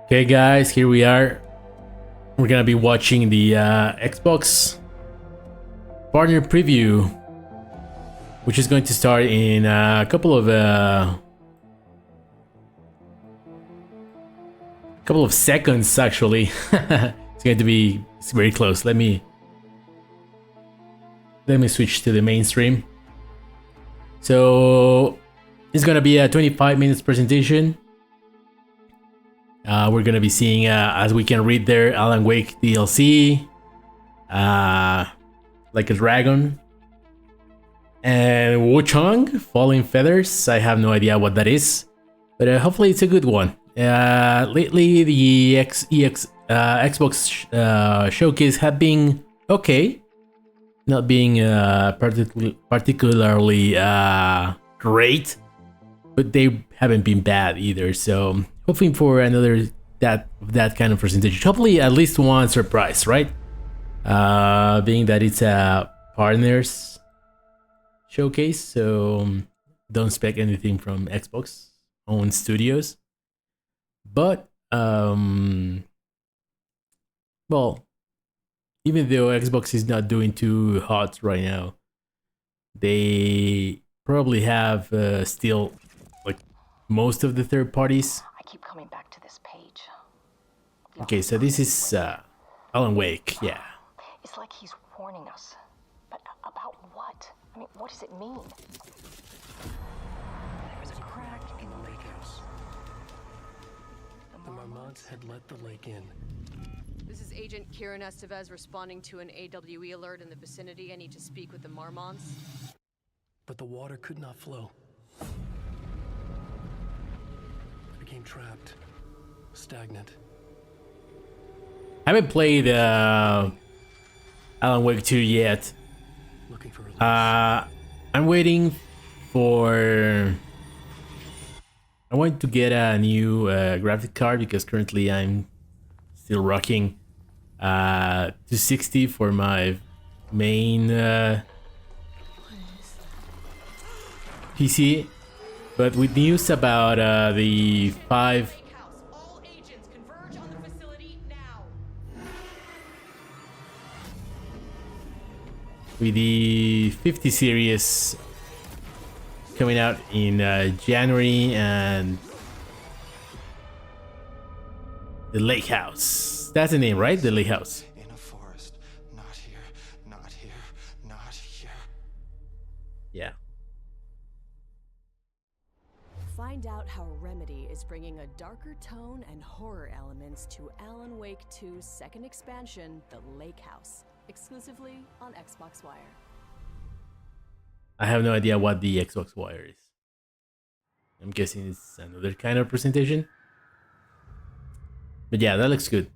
Okay, guys, here we are. We're gonna be watching the Xbox partner preview, which is going to start in a couple of seconds. Actually, it's going to be very close. Let me switch to the mainstream. So it's gonna be a 25 minutes presentation. We're gonna be seeing, as we can read there, Alan Wake DLC, like a dragon, and Wuchang Falling Feathers. I have no idea what that is, but hopefully it's a good one. Lately, the Xbox showcase have been okay, not being particularly great, but they haven't been bad either. So hoping for another that kind of presentation. Hopefully at least one surprise, right? Being that it's a partners showcase, so don't expect anything from Xbox own studios. But well, even though Xbox is not doing too hot right now, they probably have still like most of the third parties. I keep coming back to this page. Okay, so this is Alan Wake, yeah. It's like he's warning us. But about what? I mean, what does it mean? There was a crack in the lake house. The Marmots had let the lake in. This is Agent Kieran Estevez responding to an AWE alert in the vicinity. I need to speak with the Marmons. But the water could not flow. I became trapped, stagnant. I haven't played Alan Wake 2 yet. Looking for relief. I'm waiting for... I want to get a new graphic card because currently I'm still rocking 260 for my main PC. But with news about the 5... All agents converge on the facility now. with the 50 series coming out in January, and the Lake House. That's the name, right? The Lake House. In a forest. Not here. Not here. Not here. Yeah. Find out how Remedy is bringing a darker tone and horror elements to Alan Wake 2's second expansion, The Lake House, exclusively on Xbox Wire. I have no idea what the Xbox Wire is. I'm guessing it's another kind of presentation. But yeah, that looks good.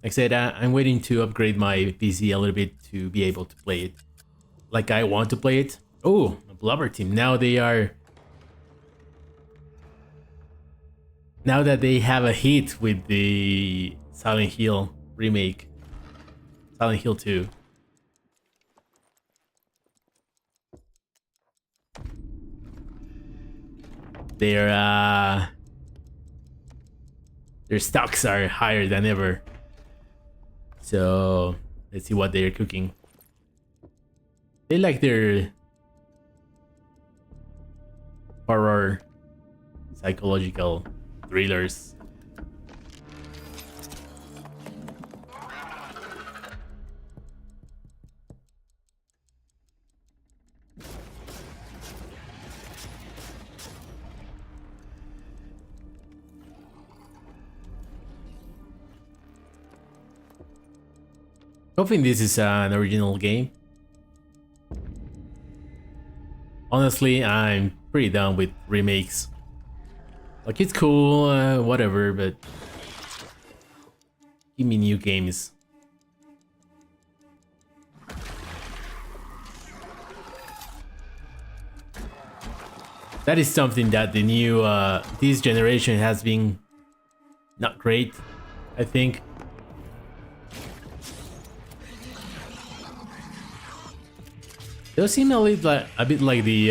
Like I said, I'm waiting to upgrade my PC a little bit to be able to play it like I want to play it. Oh, Blubber Team. Now that they have a hit with the Silent Hill remake, Silent Hill 2. Their stocks are higher than ever. So let's see what they're cooking. They like their horror, psychological thrillers. Hoping this is an original game. Honestly, I'm pretty down with remakes. Like, it's cool, whatever, but give me new games. That is something that the new this generation has been not great, I think. Those seem a bit like the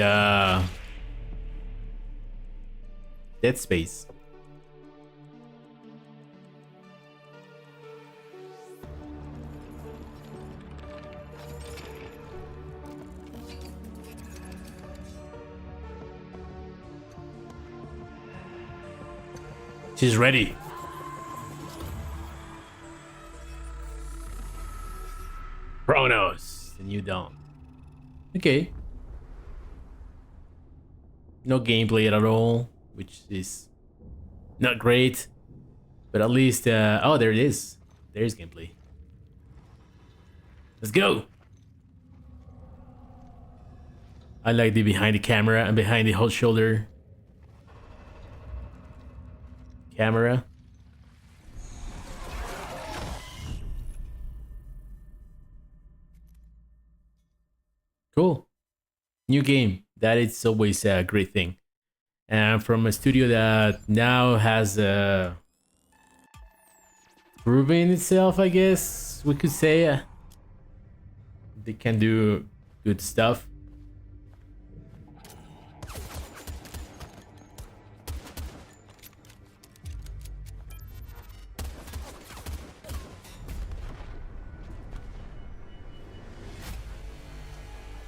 Dead Space. She's ready. Chronos, and you don't. Okay. No gameplay at all, which is not great. But at least, oh, there it is. There's gameplay. Let's go. I like the behind the camera and behind the whole shoulder camera. Cool. New game. That is always a great thing. And from a studio that now has proven itself, I guess we could say. They can do good stuff.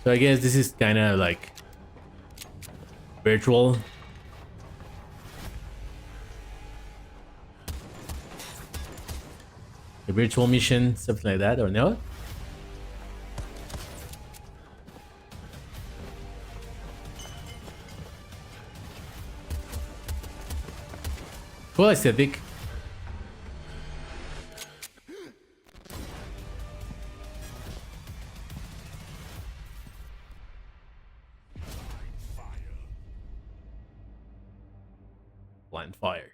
So I guess this is kind of like virtual. A virtual mission, something like that, or no? Cool aesthetic. Blind fire.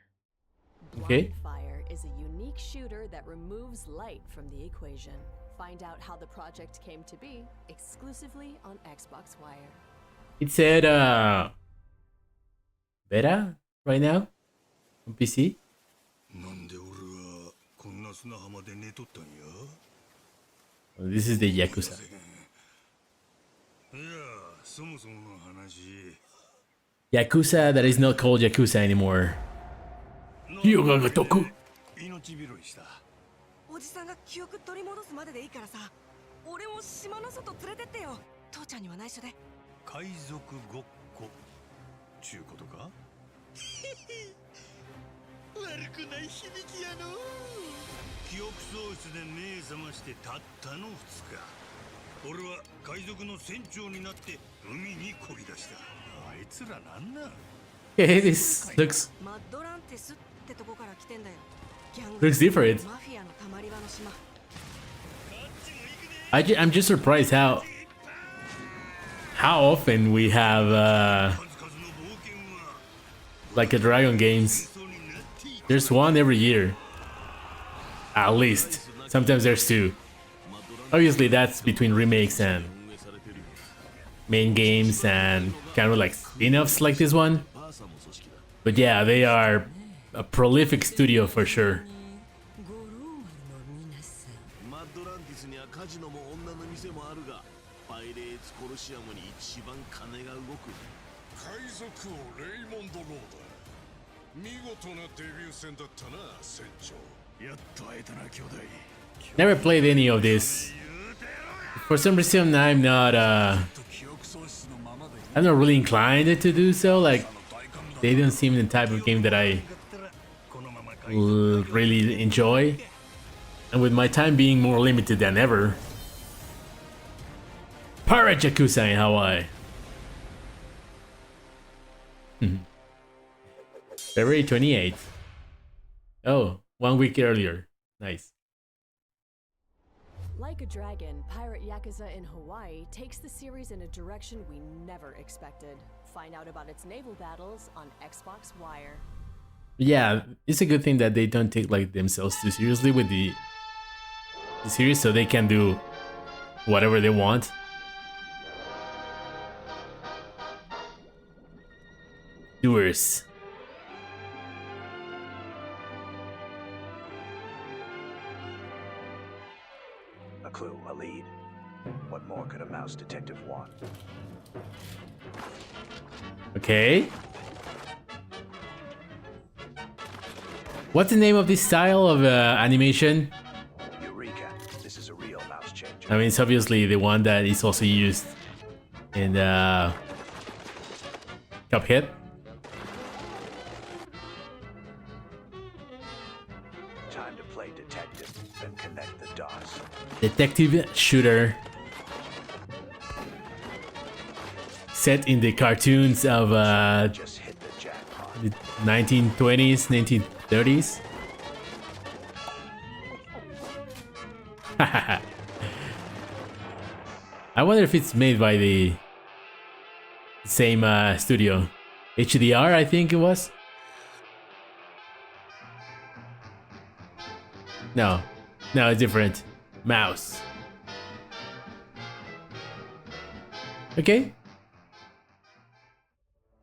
Okay. Blind Fire is a unique shooter that removes light from the equation. Find out how the project came to be exclusively on Xbox Wire. It said beta right now on PC. なんで俺はこんな砂浜で寝とったんや This is the Yakuza. いやそもそもの話 Yakuza that is not called Yakuza anymore. Hyogagatoku. 命拾いしたおじさんが記憶取り戻すまででいいからさ俺も島の外連れてってよ父ちゃんには内緒で海賊ごっこちゅうことか悪くない響きやの記憶喪失で目覚ましてたったの2日俺は海賊の船長になって海に漕ぎ出したあいつらなんなん Okay, this looks マッドランテスってとこから来てんだよギャン looks different. マフィアのたまり場の島 I'm just surprised how often we have 数々の冒険は like a Dragon games. そうになってい There's one every year, at least. Sometimes there's two. Obviously, that's between remakes and main games and kind of like spin-offs like this one. But yeah, they are a prolific studio for sure. マッドランティスにはカジノも女の店もあるがパイレーツコロシアムに一番金が動く海賊王レイモンド・ローだ見事なデビュー戦だったな船長やっと会えたな兄弟 Never played any of this. For some reason, I'm not really inclined to do so. Like, they don't seem the type of game that I really enjoy. And with my time being more limited than ever. Pirate Yakuza in Hawaii. February 28th. Oh, 1 week earlier. Nice. Like a Dragon, Pirate Yakuza in Hawaii takes the series in a direction we never expected. Find out about its naval battles on Xbox Wire. Yeah, it's a good thing that they don't take like themselves too seriously with the series, so they can do whatever they want. Doers. A clue, a lead. What more could a mouse detective want? Okay. What's the name of this style of animation? Eureka. This is a real mouse changer. I mean, it's obviously the one that is also used in Cuphead. detective shooter set in the cartoons of Just hit the jackpot. the 1920s, 1930s. I wonder if it's made by the same studio. HDR, I think it was. No, it's different. Mouse. Okay.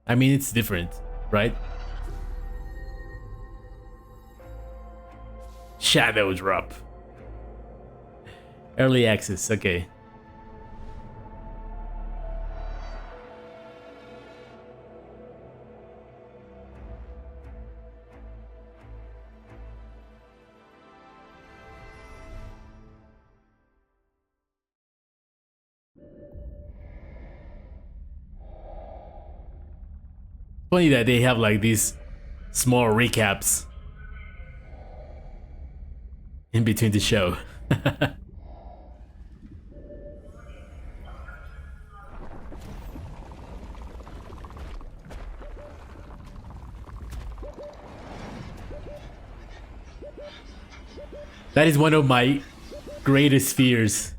I mean, it's different, right? Shadow Drop. Early access, okay. Funny that they have like these small recaps in between the show. That is one of my greatest fears,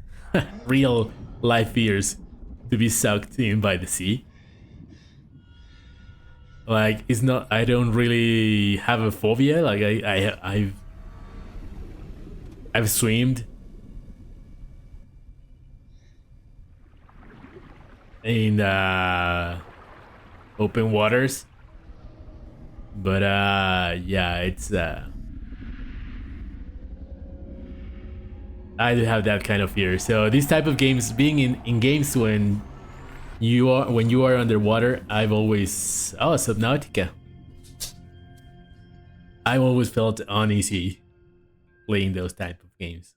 real life fears, to be sucked in by the sea. Like, it's not, I don't really have a phobia. Like I've swimmed in open waters, but yeah, it's I do have that kind of fear. So these type of games, being in games when you are underwater, I've always Subnautica. I've always felt uneasy playing those type of games.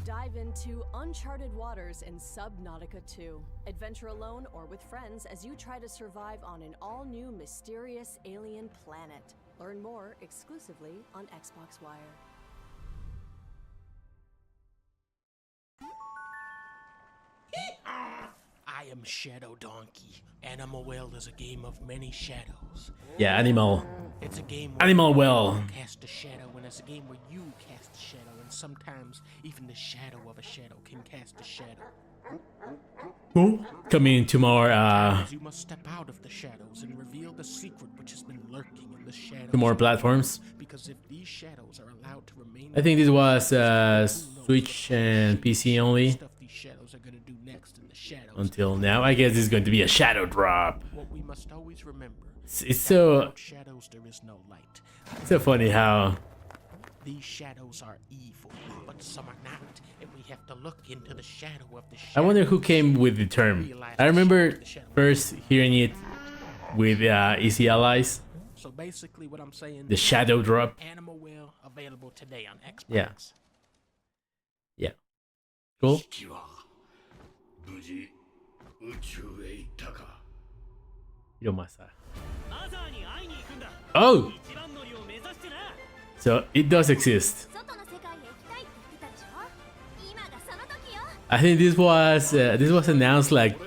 Dive into uncharted waters in Subnautica 2. Adventure alone or with friends as you try to survive on an all-new mysterious alien planet. Learn more exclusively on Xbox Wire. I am Shadow Donkey. Animal Well is a game of many shadows. Yeah, Animal. It's a game where Animal you Well. cast a shadow, and it's a game where you cast a shadow, and sometimes even the shadow of a shadow can cast a shadow. Cool. Coming to more You must step out of the shadows and reveal the secret which has been lurking in the shadows. to more platforms. Because if these shadows are allowed to remain, I think this was Switch and PC only stuff these shadows are gonna do next in the shadows. until now. I guess it's going to be a shadow drop. What we must always remember. It's so Without shadows, there is no light. funny how These shadows are evil, but some are not, and we have to look into the shadow of the shadow. I wonder who came with the term. I remember first hearing it with Easy Allies, So basically, what I'm saying, the shadow drop. Animal Well available today on Xbox. Yeah. Yeah. Cool. 無事宇宙へ行ったか。 Hiromasa. マザーに会いに行くんだ。 Oh! 一番乗りを目指してな。 So it does exist. I think this was announced like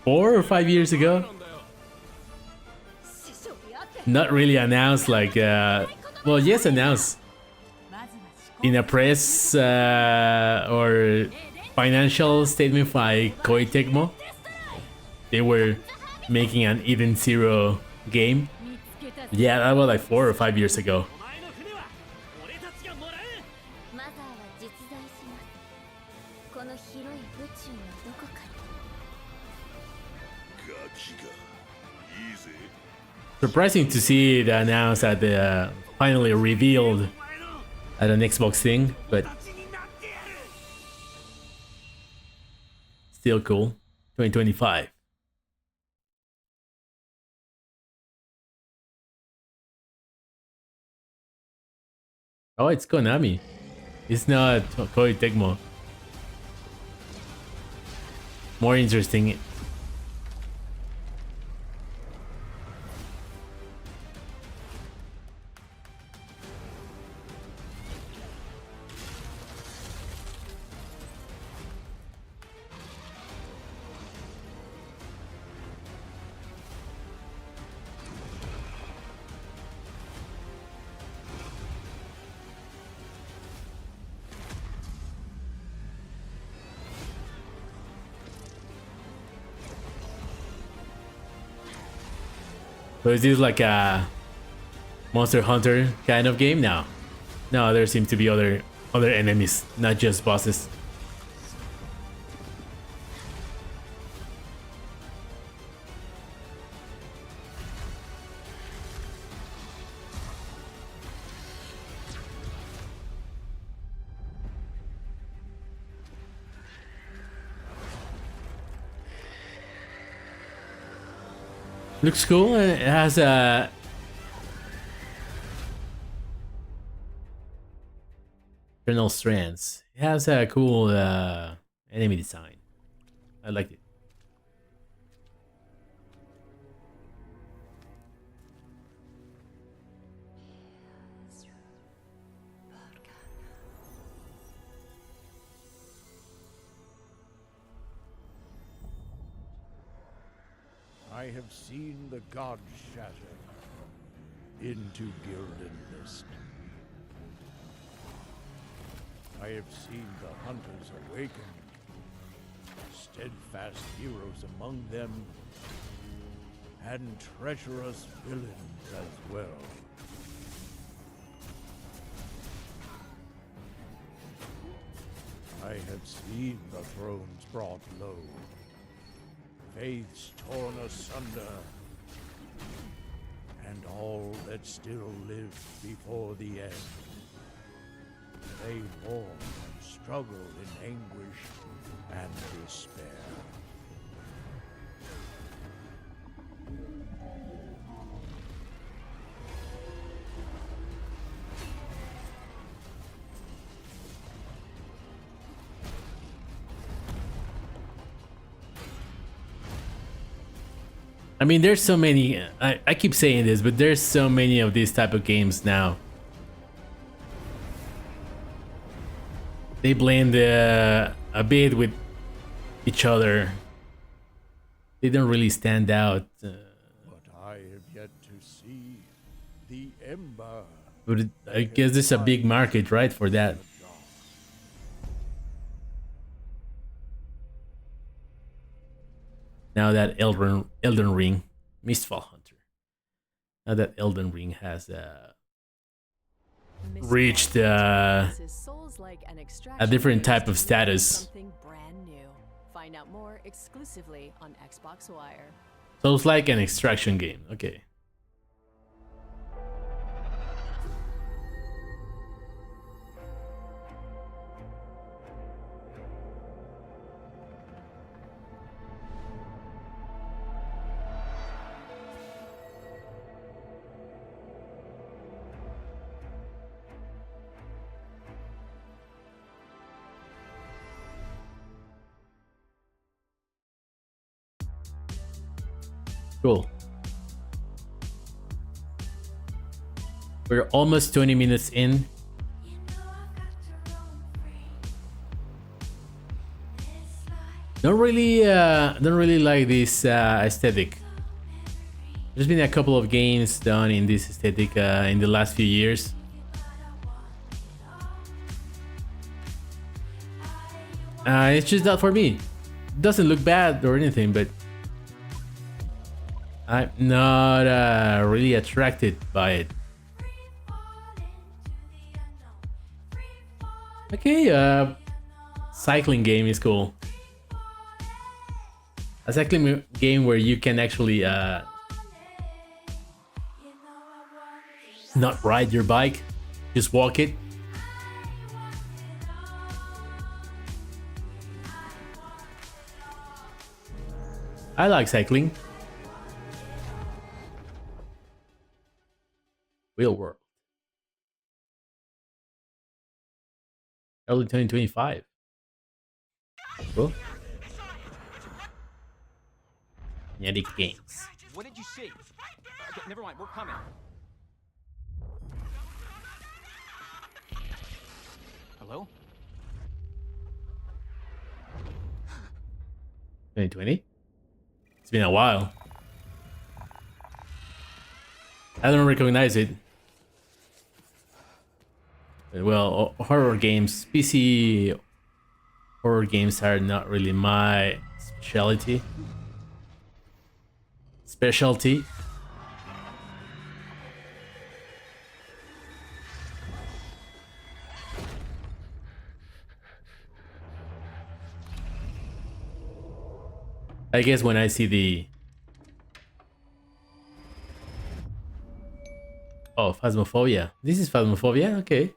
4 or 5 years ago. Not really announced like well, yes, announced in a press or financial statement by Koei Tecmo. They were making an Eden Zero game. Yeah, that was like 4 or 5 years ago. お前の船は俺たちがもらう。マザーは実在します。この広い宇宙のどこかに。ガキがいいぜ。 Surprising to see it announced at the finally revealed at an Xbox thing, but still cool. 2025. Oh, it's Konami. It's not Koei Tecmo. More interesting. So is this like a Monster Hunter kind of game now? No, there seem to be other enemies, not just bosses. Looks cool. It has a Eternal Strands. It has a cool enemy design. I like it. I have seen the gods shatter into Gildan Mist. I have seen the hunters awaken, steadfast heroes among them, and treacherous villains as well. I have seen the thrones brought low, faiths torn asunder, and all that still live before the end. They mourn and struggle in anguish and despair. I mean, there's so many. I keep saying this, but there's so many of these type of games now. They blend a bit with each other. They don't really stand out. But I have yet to see the ember. But I guess there's a big market, right, for that. Now that Elden Ring, Mistfall Hunter. Now that Elden Ring has reached a different type of status. Something brand new. Find out more exclusively on Xbox Wire. So it's like an extraction game. Okay. Cool. We're almost 20 minutes in. Don't really like this aesthetic. There's been a couple of games done in this aesthetic in the last few years. It's just not for me. It doesn't look bad or anything, but I'm not really attracted by it. Okay, cycling game is cool. A cycling game where you can actually not ride your bike, just walk it. I like cycling. Real world. Early 2025. Cool. Kinetic Games. What did you see? Okay, never mind, we're coming. Hello? 2020? It's been a while. I don't recognize it. Well, horror games, PC horror games are not really my specialty. I guess when I see the... Oh, Phasmophobia. This is Phasmophobia? Okay.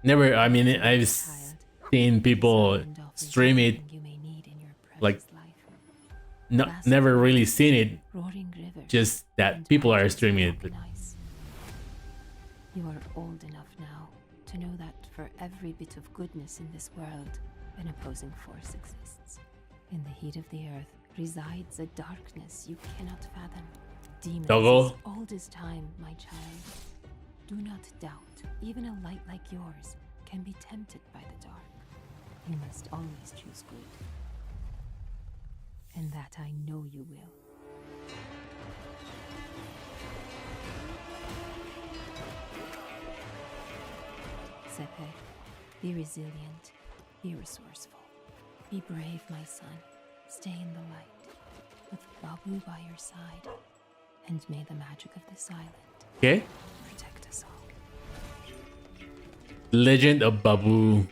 Never, I mean, I've seen people stream it, like, never really seen it, just that people are streaming it. But... You are old enough now to know that for every bit of goodness in this world, an opposing force exists. In the heat of the earth resides a darkness you cannot fathom. Demons as old as time, my child. Do not doubt, even a light like yours can be tempted by the dark. You must always choose good. And that I know you will. Sepe, be resilient, be resourceful. Be brave, my son. Stay in the light, with Babu by your side. And may the magic of this island protect us all. Legend of Babu.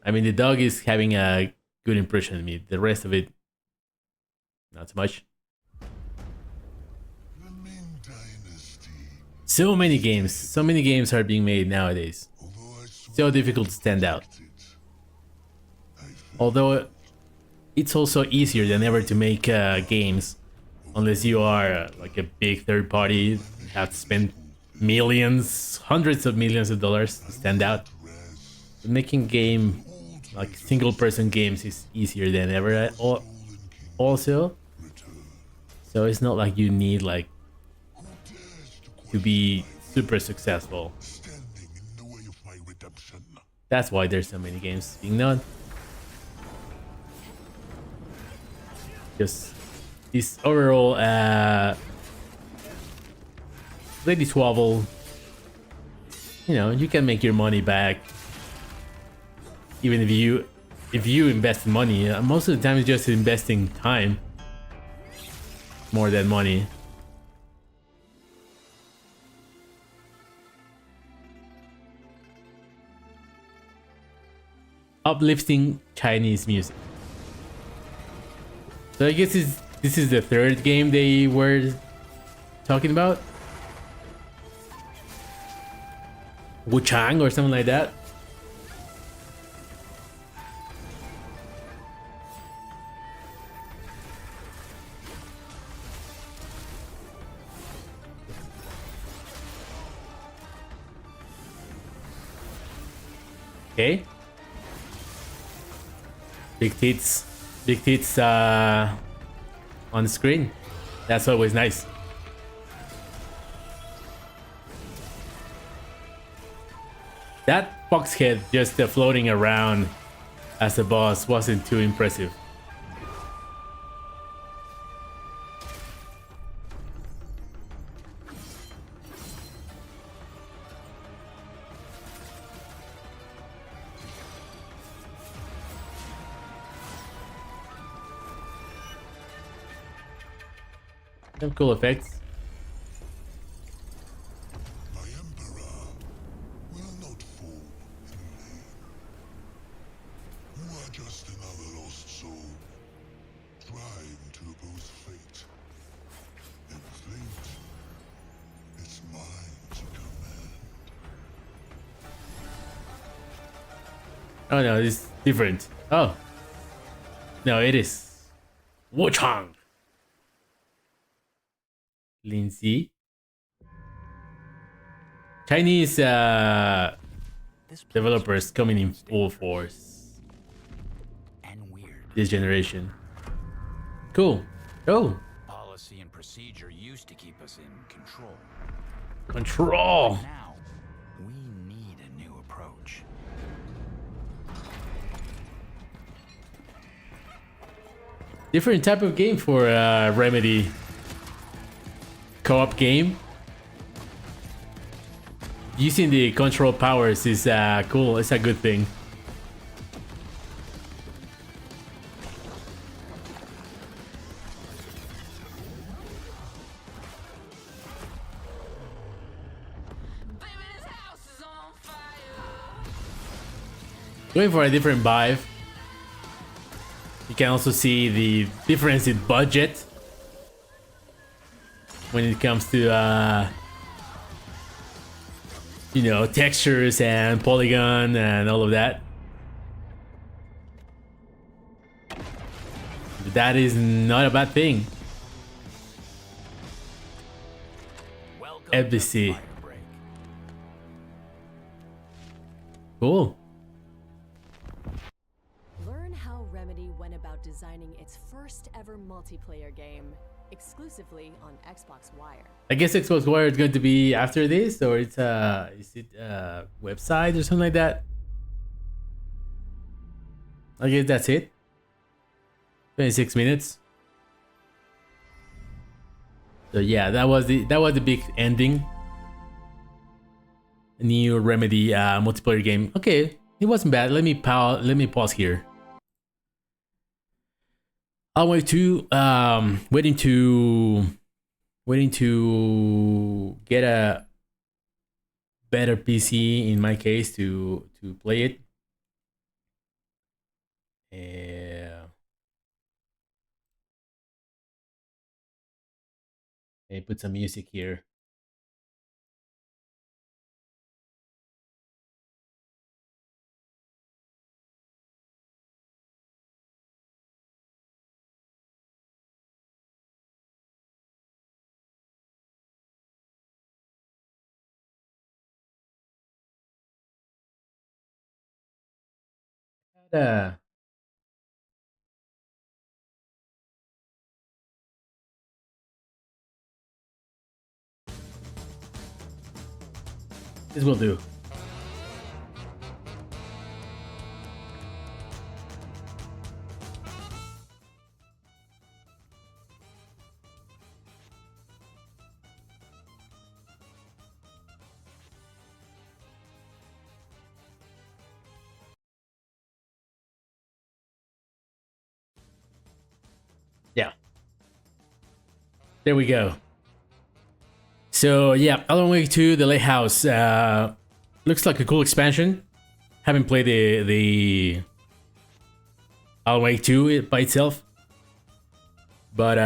I mean, the dog is having a good impression on me. The rest of it, not so much. So many games are being made nowadays. So difficult to stand out. Although it's also easier than ever to make games, unless you are like a big third party, you have to spend millions, hundreds of millions of dollars to stand out. But making game, like single person games, is easier than ever also. So it's not like you need like to be super successful. That's why there's so many games being done. Just this overall Lady Swavel, you know, you can make your money back even if you invest money. Most of the time it's just investing time more than money. Uplifting Chinese music. So I guess this is the third game they were talking about. Wuchang or something like that. Okay. Big tits on the screen. That's always nice. That Foxhead just floating around as a boss wasn't too impressive. Some cool effects. My emperor will not fall in vain. You are just another lost soul, trying to oppose fate. And fate is mine to command. Oh no, it's different. Oh. No, it is Wuchang. Lindsay. Chinese developers coming in full force this generation. Cool. Oh. Policy and procedure used to keep us in control. Control. Now we need a new approach. Different type of game for Remedy. Co-op game. Using the control powers is cool. It's a good thing. going for a different vibe. You can also see the difference in budget when it comes to you know, textures and polygon and all of that. But that is not a bad thing. FBC. Cool. Learn how Remedy went about designing its first ever multiplayer game, exclusively on Xbox Wire. I guess Xbox Wire is going to be after this, or it's is it a website or something like that? I guess that's it. 26 minutes. So yeah, that was the big ending. A new Remedy multiplayer game. Okay, it wasn't bad. Let me pause here. I'll wait to waiting to get a better PC in my case to play it. Hey, put some music here. This will do. Yeah. There we go. So yeah, Alan Wake 2, The Lighthouse, looks like a cool expansion. Haven't played the Alan Wake 2 by itself, but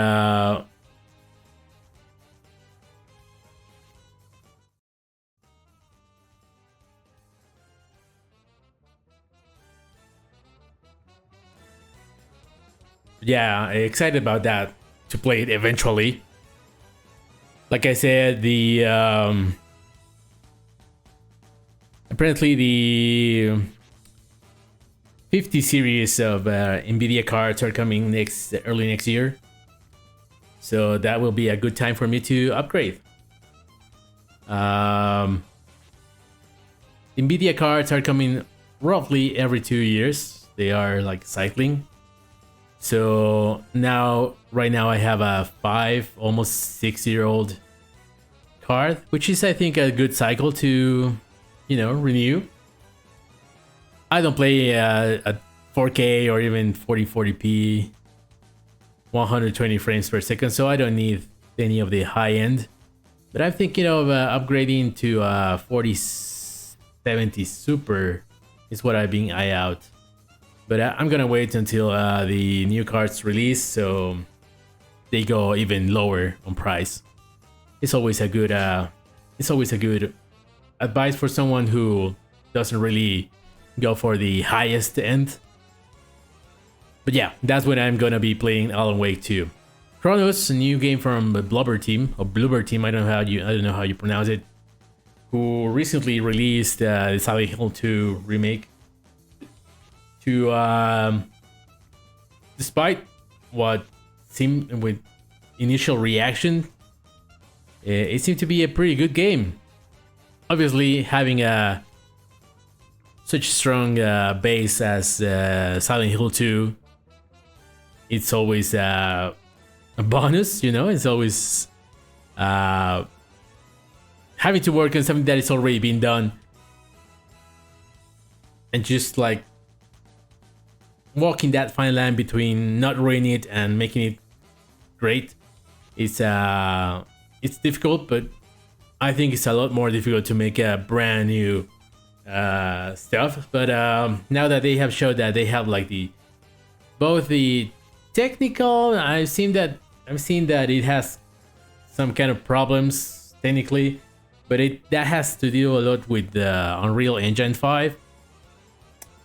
yeah, excited about that to play it eventually. Like I said, the apparently the 50 series of Nvidia cards are coming early next year, so that will be a good time for me to upgrade. Nvidia cards are coming roughly every 2 years. They are like cycling. So right now I have a almost 6-year-old card, which is I think a good cycle to, you know, renew. I don't play at 4K or even 4040p, 120 frames per second, so I don't need any of the high end. But I'm thinking of upgrading to 4070 Super is what I've been eyeing out. But I'm gonna wait until the new cards release, so they go even lower on price. It's always a good advice for someone who doesn't really go for the highest end. But yeah, that's when I'm gonna be playing Alan Wake 2. Chronos, a new game from Bloober Team, or Bloober Team, I don't know how you pronounce it, who recently released the Silent Hill 2 remake. Despite what seemed with initial reaction, it seemed to be a pretty good game. Obviously, having such strong base as Silent Hill 2, it's always a bonus, you know. It's always having to work on something that is already been done, and just like walking that fine line between not ruining it and making it great. It's difficult, but I think it's a lot more difficult to make a brand new stuff. But now that they have showed that they have like both the technical, I've seen that it has some kind of problems technically, but that has to do a lot with the Unreal Engine 5.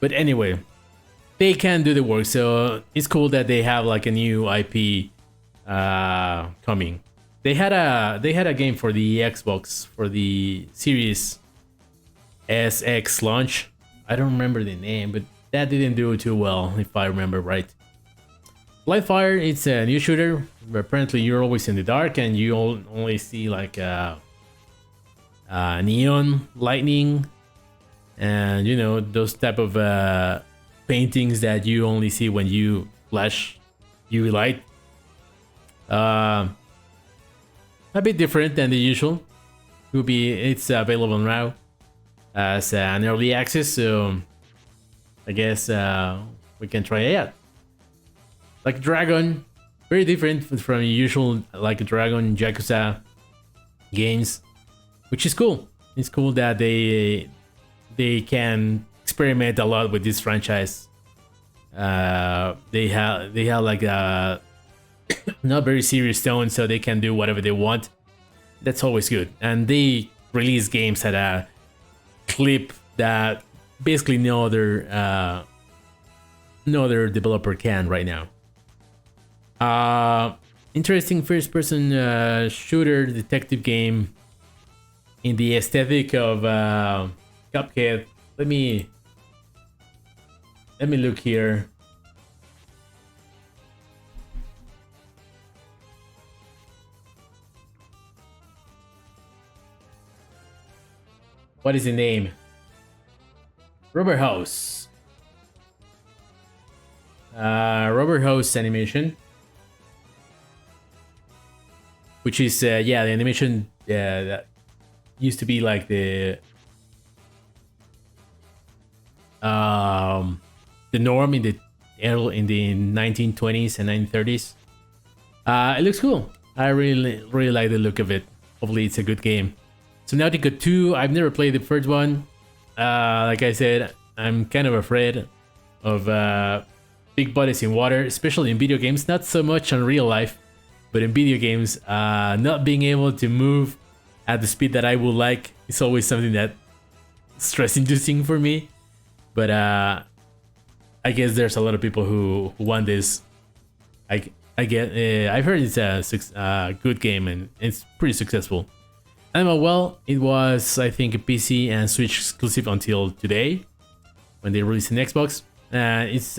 But anyway, they can do the work, so it's cool that they have like a new IP coming. They had a game for the Xbox for the Series SX launch. I don't remember the name, but that didn't do too well, if I remember right. Lightfire, it's a new shooter where apparently you're always in the dark and you only see like neon lightning and you know those type of paintings that you only see when you flash UV light. A bit different than the usual. It's available now as an early access, so I guess we can try it out. Like Dragon, very different from usual like Dragon Yakuza games, which is cool. It's cool that they can experiment a lot with this franchise. They have like a not very serious tone, so they can do whatever they want. That's always good. And they release games at a clip that basically no other developer can right now. Interesting first-person shooter detective game in the aesthetic of Cuphead. Let me look here. What is the name? Rubber House. Rubber House Animation. Which is, the animation that used to be like the norm in the 1920s and 1930s. It looks cool. I really like the look of it. Hopefully it's a good game. Subnautica 2, I've never played the first one. Like I said, I'm kind of afraid of big bodies in water, especially in video games. Not so much on real life, but in video games, not being able to move at the speed that I would like is always something that's stress-inducing for me. But I guess there's a lot of people who want this. I've heard it's a good game and it's pretty successful. Well, it was, I think, a PC and Switch exclusive until today, when they released an Xbox. It's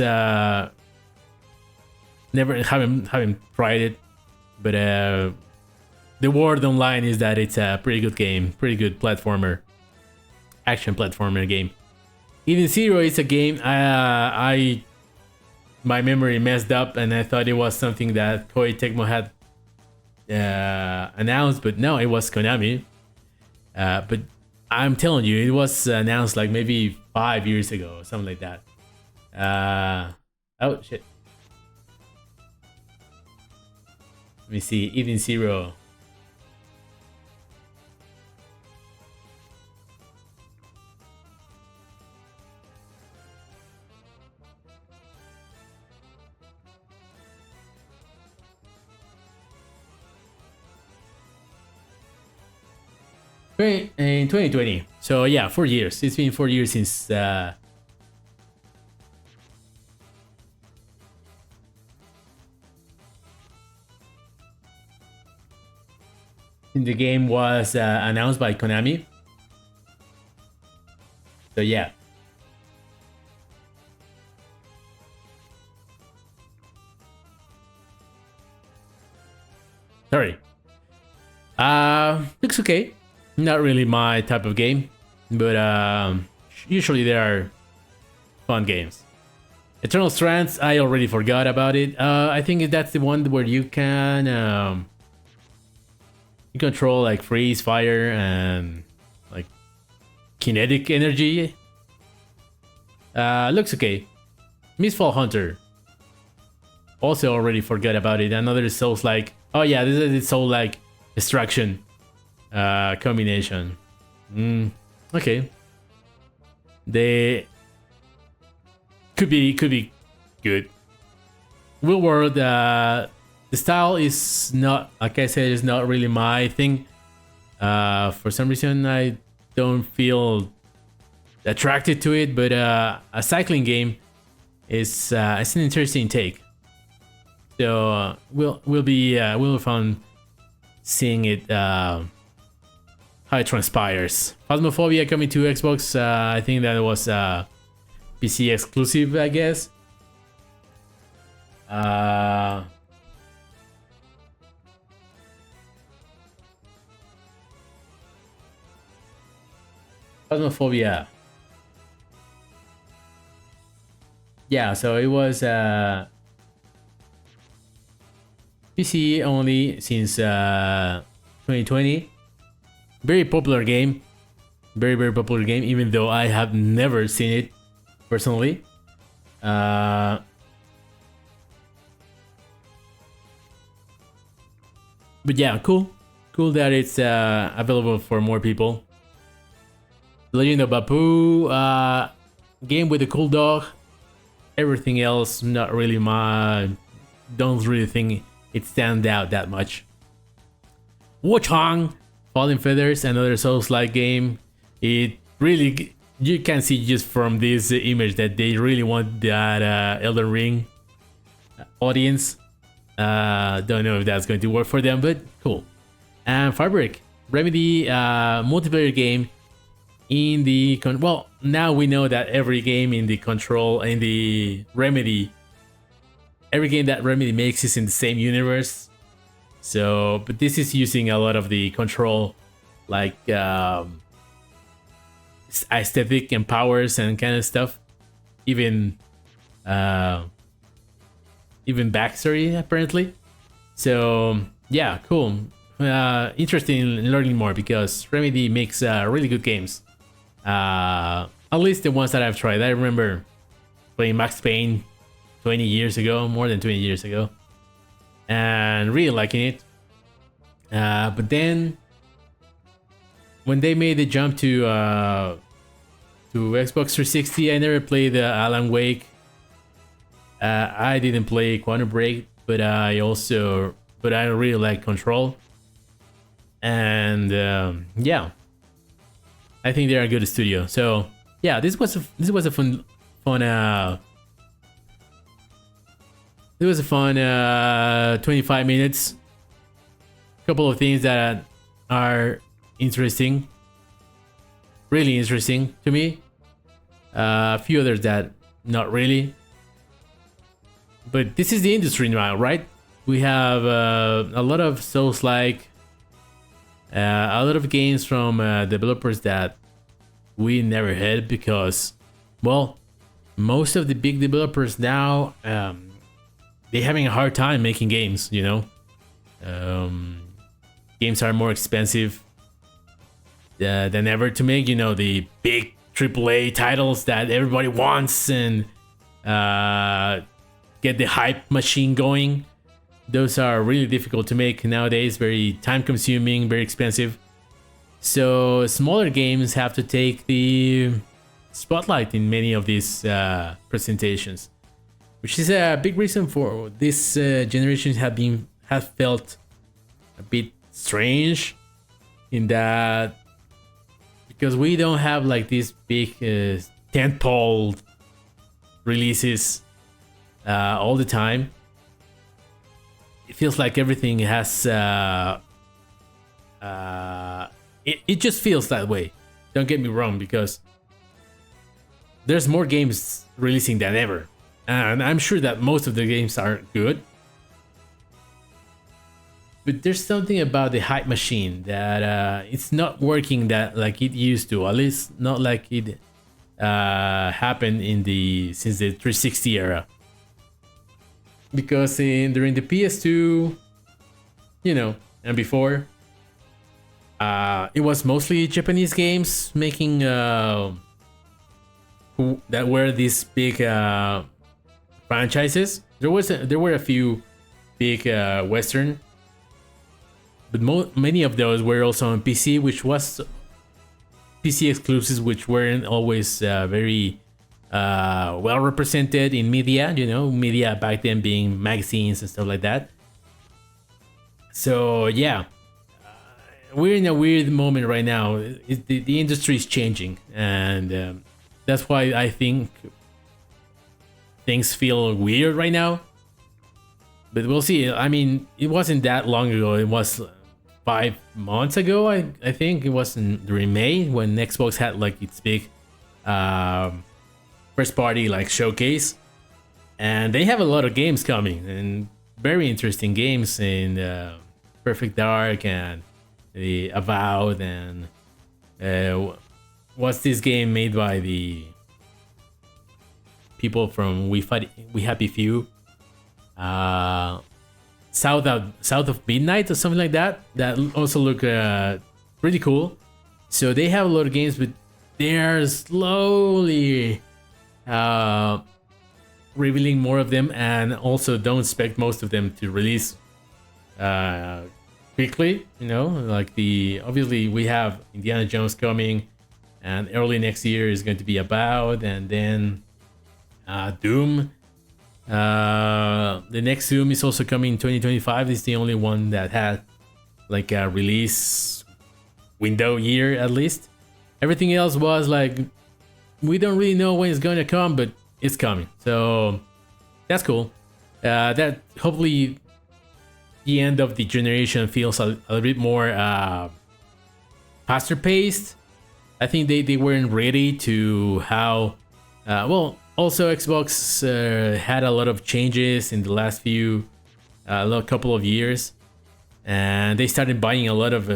haven't tried it, but the word online is that it's a pretty good game, pretty good action platformer game. Eden Zero is a game my memory messed up, and I thought it was something that Koei Tecmo had announced, but no, it was Konami. But I'm telling you, it was announced like maybe 5 years ago, or something like that. Oh shit. Let me see, Eden Zero. In 2020. So yeah, 4 years. It's been 4 years since the game was announced by Konami. So yeah. Sorry. Looks okay. Not really my type of game, but usually there are fun games. Eternal Strands, I already forgot about it. I think that's the one where you can you control like freeze, fire, and like kinetic energy. Looks okay. Mistfall Hunter. Also already forgot about it. Another Souls-like. Oh yeah, this is Soul-like Destruction combination. Okay. they could be good. Real World, the style is not, like I said, is not really my thing. For some reason, I don't feel attracted to it, but a cycling game is it's an interesting take. So we'll be fun seeing it how it transpires. Phasmophobia coming to Xbox. I think that was PC exclusive, I guess. Phasmophobia. Yeah, so it was PC only since 2020. Very popular game. Very popular game, even though I have never seen it personally. But yeah, cool that it's available for more people. Legend of Bapu, game with a cool dog. Everything else, not really don't really think it stands out that much. Wuchang, Falling Feathers, another Souls-like game. It really, you can see just from this image that they really want that Elden Ring audience. Don't know if that's going to work for them, but cool. And Fabric, Remedy multiplayer game in the well, now we know that every game in the Remedy, every game that Remedy makes is in the same universe. So, but this is using a lot of the Control, like aesthetic and powers and kind of stuff. Even backstory apparently. So yeah, cool. Interesting in learning more because Remedy makes really good games. At least the ones that I've tried. I remember playing Max Payne 20 years ago, more than 20 years ago, and really liking it. But then when they made the jump to Xbox 360, I never played Alan Wake. I didn't play Quantum Break, but I really like Control. And yeah, I think they're a good studio. So yeah, this was a fun 25 minutes. Couple of things that are interesting, really interesting to me. A few others that not really. But this is the industry now, right? We have a lot of Souls-like, a lot of games from developers that we never had because, well, most of the big developers now, they're having a hard time making games, you know? Games are more expensive than ever to make, you know, the big AAA titles that everybody wants and get the hype machine going. Those are really difficult to make nowadays, very time consuming, very expensive. So smaller games have to take the spotlight in many of these presentations, which is a big reason for this generation have felt a bit strange in that, because we don't have like these big tentpole releases all the time. It feels like everything has it just feels that way. Don't get me wrong, because there's more games releasing than ever, and I'm sure that most of the games are good, but there's something about the hype machine that it's not working that like it used to, at least not like it happened since the 360 era. Because during the PS2, you know, and before, it was mostly Japanese games making that were these big franchises. There were a few big Western, but many of those were also on PC, which was PC exclusives, which weren't always very well represented in media. You know, media back then being magazines and stuff like that. So yeah, we're in a weird moment right now. The industry is changing, and that's why I think things feel weird right now. But we'll see. I mean, it wasn't that long ago. It was 5 months ago. I think it was during May when Xbox had like its big first party like showcase, and they have a lot of games coming and very interesting games in Perfect Dark and the Avowed and what's this game made by the people from We Happy Few, South of Midnight or something like that. That also look pretty cool. So they have a lot of games, but they are slowly revealing more of them, and also don't expect most of them to release quickly. You know, like obviously we have Indiana Jones coming, and early next year is going to be About, and then Doom. The next Doom is also coming in 2025. It's the only one that had like a release window year at least. Everything else was like, we don't really know when it's going to come, but it's coming. So that's cool. That hopefully the end of the generation feels a little bit more faster paced. I think they weren't ready to how well. Also, Xbox had a lot of changes in the last couple of years, and they started buying a lot of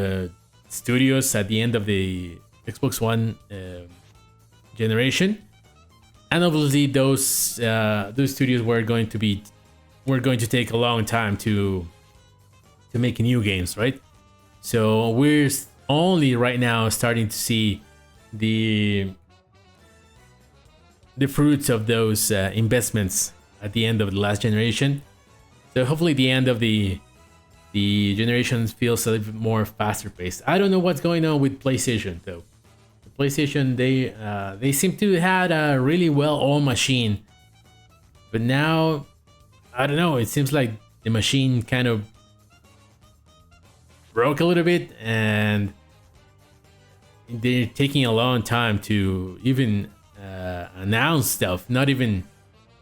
studios at the end of the Xbox One generation, and obviously those studios were going to take a long time to make new games, right? So we're only right now starting to see the fruits of those investments at the end of the last generation. So hopefully the end of the generation feels a little bit more faster paced. I don't know what's going on with PlayStation though. The PlayStation, they seem to have a really well-oiled machine, but now I don't know. It seems like the machine kind of broke a little bit, and they're taking a long time to even announce stuff, not even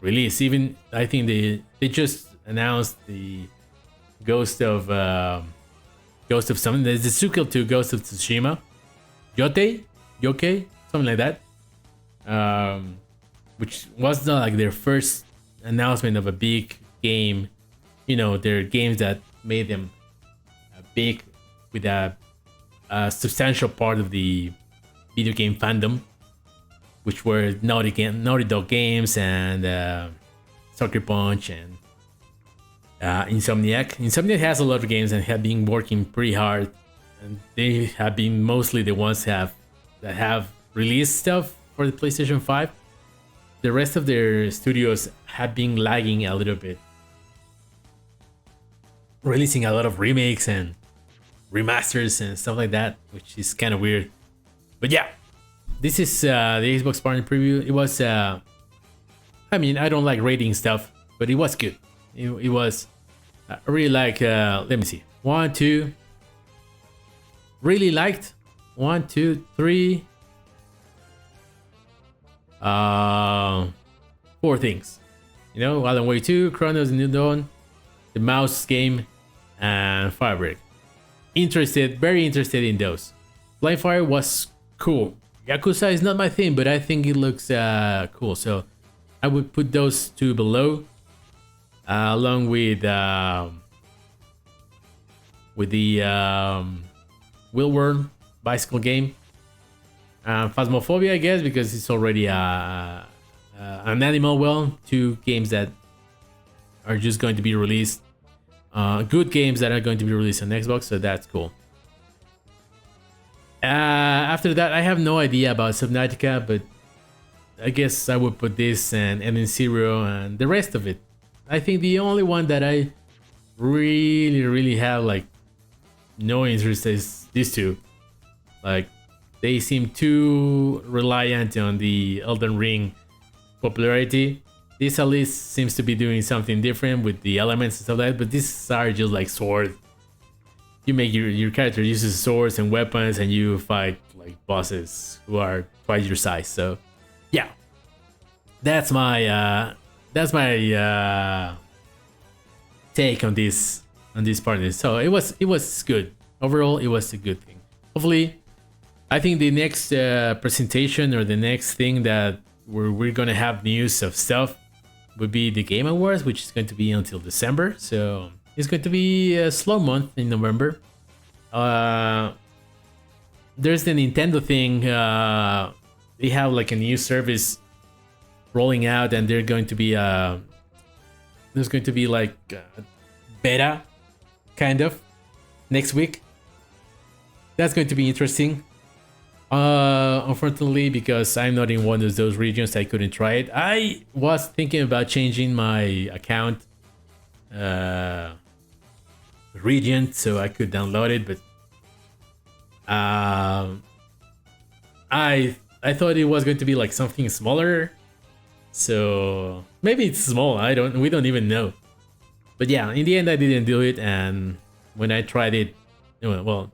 release. Even I think they just announced the Ghost of something. There's the sequel to Ghost of Tsushima, Yoke, something like that, which was not like their first announcement of a big game. You know, they're games that made them big with a substantial part of the video game fandom, which were Naughty Dog Games and Sucker Punch and Insomniac. Insomniac has a lot of games and have been working pretty hard, and they have been mostly the ones that have released stuff for the PlayStation 5. The rest of their studios have been lagging a little bit, releasing a lot of remakes and remasters and stuff like that, which is kind of weird. But yeah, this is the Xbox Partner Preview. It was, I mean, I don't like rating stuff, but it was good. It was, I really like, let me see. 1, 2, really liked. 1, 2, 3, 4 things. You know, Alan Wake 2, Chronos New Dawn, the Mouse game, and Firebreak. Very interested in those. Blind Fire was cool. Yakuza is not my thing, but I think it looks cool. So I would put those two below, along with the Wheelworm bicycle game, Phasmophobia, I guess, because it's already an Animal Well. 2 games that are just going to be released. Good games that are going to be released on Xbox, so that's cool. After that, I have no idea about Subnautica, but I guess I would put this and Eden Zero and the rest of it. I think the only one that I really have like no interest is these two. Like they seem too reliant on the Elden Ring popularity. This at least seems to be doing something different with the elements and stuff like that, but these are just like sword. You make your character uses swords and weapons, and you fight like bosses who are twice your size. So yeah, that's my take on this part of this. So it was good overall. It was a good thing. Hopefully, I think the next presentation or the next thing that we're gonna have news of stuff would be the Game Awards, which is going to be until December. So it's going to be a slow month in November. There's the Nintendo thing. They have like a new service rolling out, and there's going to be like beta kind of next week. That's going to be interesting. Unfortunately, because I'm not in one of those regions, I couldn't try it. I was thinking about changing my account region so I could download it, but I thought it was going to be like something smaller. So maybe it's small. We don't even know. But yeah, in the end, I didn't do it, and when I tried it, well,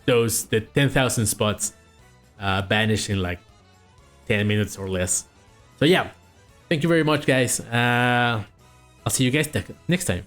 the 10,000 spots vanished in like 10 minutes or less. So yeah, thank you very much, guys. I'll see you guys next time.